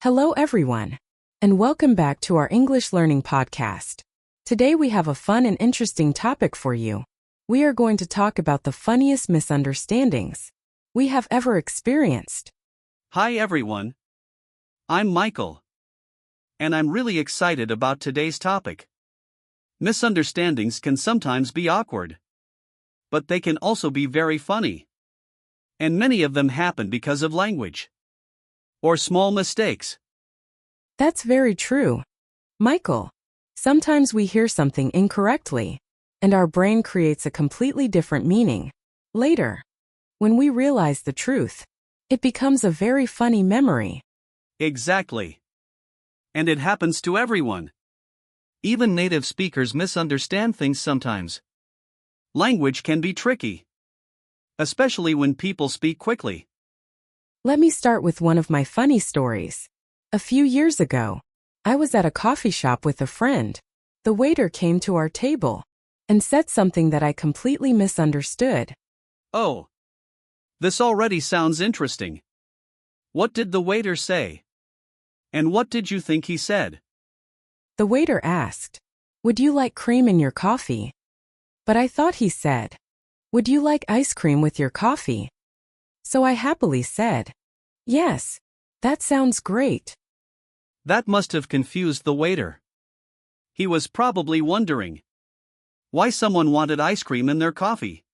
Hello, everyone, and welcome back to our English Learning Podcast. Today we have a fun and interesting topic for you. We are going to talk about the funniest misunderstandings we have ever experienced. Hi everyone. I'm Michael. And I'm really excited about today's topic. Misunderstandings can sometimes be awkward. But they can also be very funny. And many of them happen because of language. Or small mistakes. That's very true. Michael, sometimes we hear something incorrectly, and our brain creates a completely different meaning. Later, when we realize the truth, it becomes a very funny memory. Exactly. And it happens to everyone. Even native speakers misunderstand things sometimes. Language can be tricky. Especially when people speak quickly. Let me start with one of my funny stories. A few years ago, I was at a coffee shop with a friend. The waiter came to our table and said something that I completely misunderstood. Oh. This already sounds interesting. What did the waiter say? And what did you think he said? The waiter asked, "Would you like cream in your coffee?" But I thought he said, "Would you like ice cream with your coffee?" So I happily said, "Yes, that sounds great." That must have confused the waiter. He was probably wondering why someone wanted ice cream in their coffee.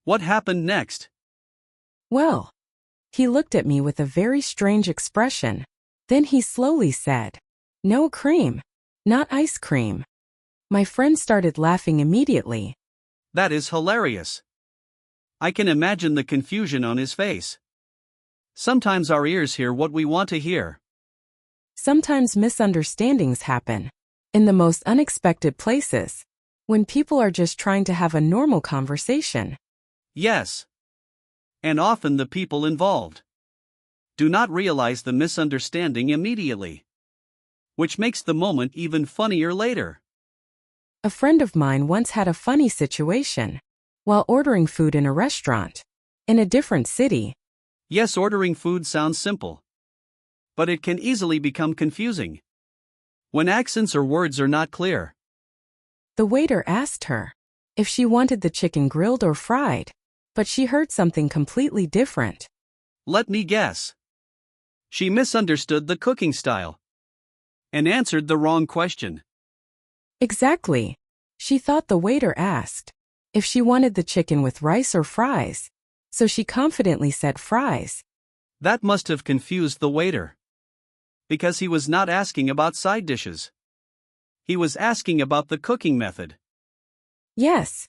What happened next? Well, he looked at me with a very strange expression. Then he slowly said, "No cream, not ice cream." My friend started laughing immediately. That is hilarious. I can imagine the confusion on his face. Sometimes our ears hear what we want to hear. Sometimes misunderstandings happen in the most unexpected places, when people are just trying to have a normal conversation. Yes. And often the people involved do not realize the misunderstanding immediately, which makes the moment even funnier later. A friend of mine once had a funny situation while ordering food in a restaurant in a different city. Yes, ordering food sounds simple. But it can easily become confusing when accents or words are not clear. The waiter asked her if she wanted the chicken grilled or fried, but she heard something completely different. Let me guess. She misunderstood the cooking style and answered the wrong question. Exactly. She thought the waiter asked if she wanted the chicken with rice or fries, so she confidently said fries. That must have confused the waiter. Because he was not asking about side dishes. He was asking about the cooking method. Yes.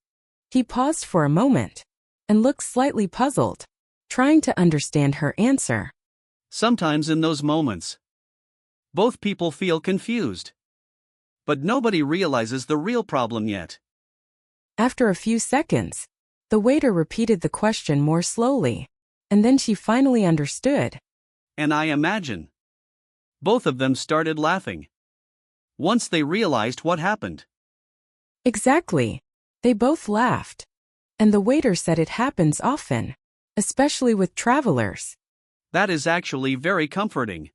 He paused for a moment and looked slightly puzzled, trying to understand her answer. Sometimes in those moments, both people feel confused. But nobody realizes the real problem yet. After a few seconds, the waiter repeated the question more slowly, and then she finally understood. And I imagine both of them started laughing once they realized what happened. Exactly. They both laughed. And the waiter said it happens often, especially with travelers. That is actually very comforting.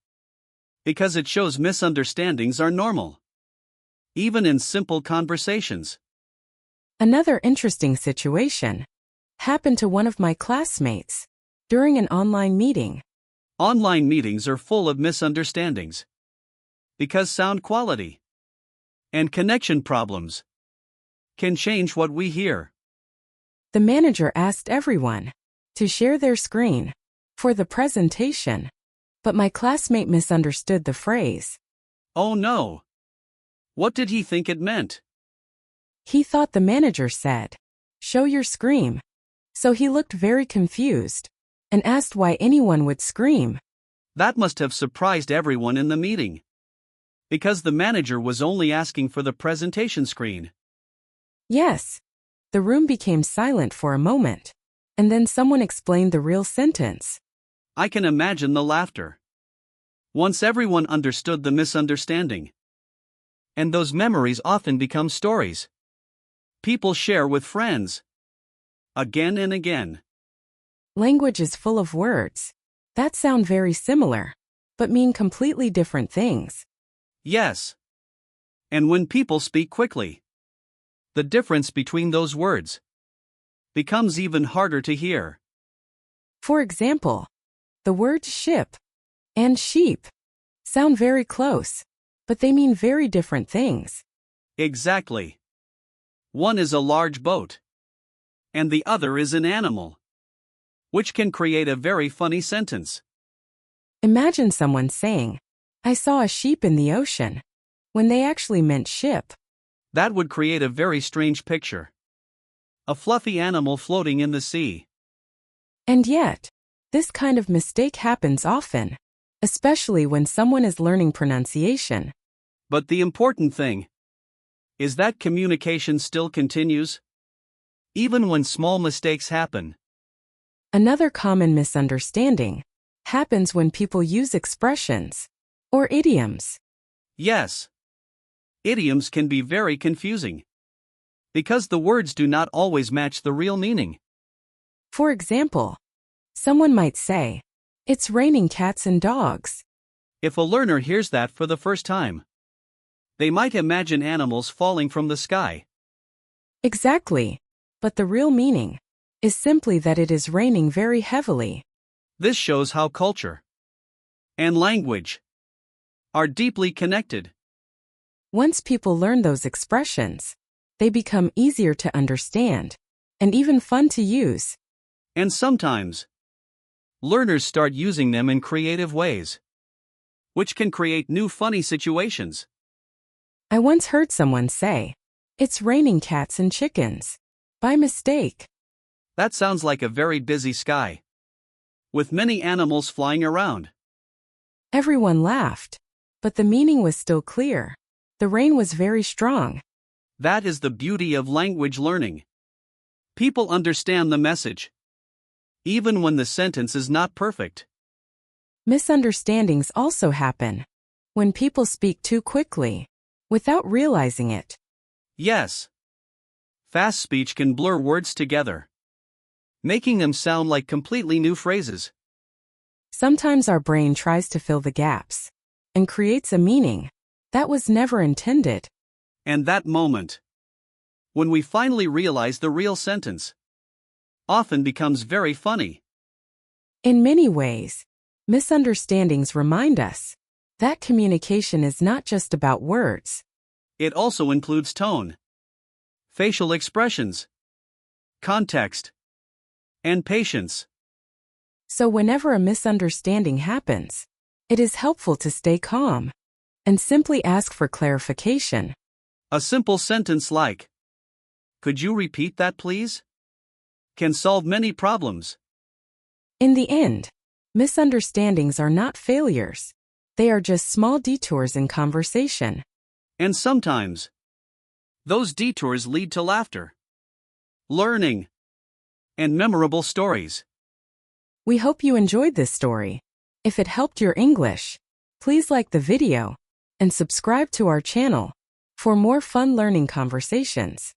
Because it shows misunderstandings are normal. Even in simple conversations. Another interesting situation happened to one of my classmates during an online meeting. Online meetings are full of misunderstandings. Because sound quality and connection problems can change what we hear. The manager asked everyone to share their screen for the presentation, but my classmate misunderstood the phrase. Oh no! What did he think it meant? He thought the manager said, "Show your screen." So he looked very confused and asked why anyone would scream. That must have surprised everyone in the meeting. Because the manager was only asking for the presentation screen. Yes. The room became silent for a moment, and then someone explained the real sentence. I can imagine the laughter. Once everyone understood the misunderstanding. And those memories often become stories people share with friends. Again and again. Language is full of words that sound very similar, but mean completely different things. Yes. And when people speak quickly, the difference between those words becomes even harder to hear. For example, the words ship and sheep sound very close, but they mean very different things. Exactly. One is a large boat, and the other is an animal, which can create a very funny sentence. Imagine someone saying, "I saw a sheep in the ocean," when they actually meant ship. That would create a very strange picture. A fluffy animal floating in the sea. And yet, this kind of mistake happens often, especially when someone is learning pronunciation. But the important thing is that communication still continues, even when small mistakes happen. Another common misunderstanding happens when people use expressions or idioms. Yes, idioms can be very confusing because the words do not always match the real meaning. For example, someone might say, "It's raining cats and dogs." If a learner hears that for the first time, they might imagine animals falling from the sky. Exactly, but the real meaning is simply that it is raining very heavily. This shows how culture and language are deeply connected. Once people learn those expressions, they become easier to understand and even fun to use. And sometimes, learners start using them in creative ways, which can create new funny situations. I once heard someone say, "It's raining cats and chickens," by mistake. That sounds like a very busy sky, with many animals flying around. Everyone laughed, but the meaning was still clear. The rain was very strong. That is the beauty of language learning. People understand the message, even when the sentence is not perfect. Misunderstandings also happen when people speak too quickly, without realizing it. Yes. Fast speech can blur words together, making them sound like completely new phrases. Sometimes our brain tries to fill the gaps and creates a meaning that was never intended. And that moment, when we finally realize the real sentence, often becomes very funny. In many ways, misunderstandings remind us that communication is not just about words. It also includes tone, facial expressions, context, and patience. So whenever a misunderstanding happens, it is helpful to stay calm and simply ask for clarification. A simple sentence like, "Could you repeat that, please?" can solve many problems. In the end, misunderstandings are not failures. They are just small detours in conversation. And sometimes, those detours lead to laughter, learning, and memorable stories. We hope you enjoyed this story. If it helped your English, please like the video and subscribe to our channel for more fun learning conversations.